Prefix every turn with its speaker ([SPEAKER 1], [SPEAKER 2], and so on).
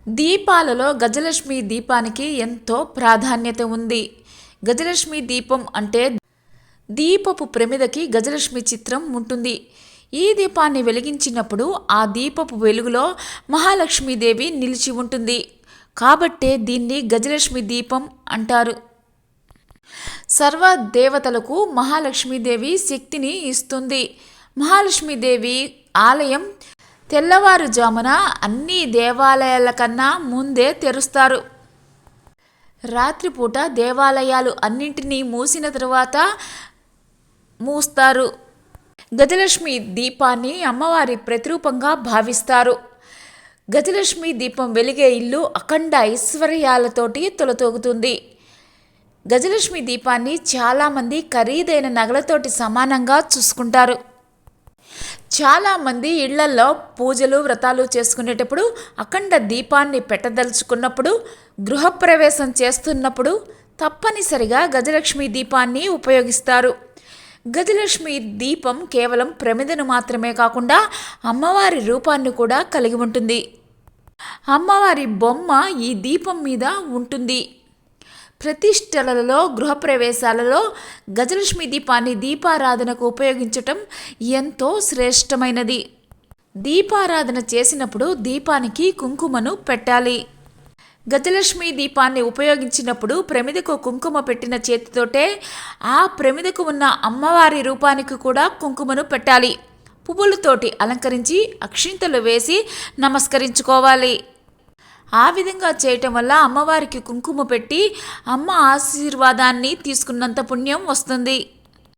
[SPEAKER 1] దీపాలలో గజలక్ష్మి దీపానికి ఎంతో ప్రాధాన్యత ఉంది. గజలక్ష్మి దీపం అంటే దీపపు ప్రమిదకి గజలక్ష్మి చిత్రం ఉంటుంది. ఈ దీపాన్ని వెలిగించినప్పుడు ఆ దీపపు వెలుగులో మహాలక్ష్మీదేవి నిలిచి ఉంటుంది. కాబట్టే దీన్ని గజలక్ష్మి దీపం అంటారు. సర్వ దేవతలకు మహాలక్ష్మీదేవి శక్తిని ఇస్తుంది. మహాలక్ష్మీదేవి ఆలయం తెల్లవారుజామున అన్ని దేవాలయాల కన్నా ముందే తెరుస్తారు. రాత్రిపూట దేవాలయాలు అన్నింటినీ మూసిన తరువాత మూస్తారు. గజలక్ష్మి దీపాన్ని అమ్మవారి ప్రతిరూపంగా భావిస్తారు. గజలక్ష్మి దీపం వెలిగే ఇల్లు అఖండ ఐశ్వర్యాలతోటి తొలతూగుతుంది. గజలక్ష్మి దీపాన్ని చాలామంది ఖరీదైన నగలతోటి సమానంగా చూసుకుంటారు. చాలామంది ఇళ్లల్లో పూజలు వ్రతాలు చేసుకునేటప్పుడు అఖండ దీపాన్ని పెట్టదలుచుకున్నప్పుడు, గృహప్రవేశం చేస్తున్నప్పుడు తప్పనిసరిగా గజలక్ష్మి దీపాన్ని ఉపయోగిస్తారు. గజలక్ష్మి దీపం కేవలం ప్రమిదను మాత్రమే కాకుండా అమ్మవారి రూపాన్ని కూడా కలిగి ఉంటుంది. అమ్మవారి బొమ్మ ఈ దీపం మీద ఉంటుంది. ప్రతిష్టలలో, గృహప్రవేశాలలో గజలక్ష్మి దీపాన్ని దీపారాధనకు ఉపయోగించటం ఎంతో శ్రేష్టమైనది. దీపారాధన చేసినప్పుడు దీపానికి కుంకుమను పెట్టాలి. గజలక్ష్మి దీపాన్ని ఉపయోగించినప్పుడు ప్రమిదకు కుంకుమ పెట్టిన చేతితోటే ఆ ప్రమిదకు ఉన్న అమ్మవారి రూపానికి కూడా కుంకుమను పెట్టాలి. పువ్వులతోటి అలంకరించి అక్షింతలు వేసి నమస్కరించుకోవాలి. ఆ విధంగా చేయటం వల్ల అమ్మవారికి కుంకుమ పెట్టి అమ్మ ఆశీర్వాదాన్ని తీసుకున్నంత పుణ్యం వస్తుంది.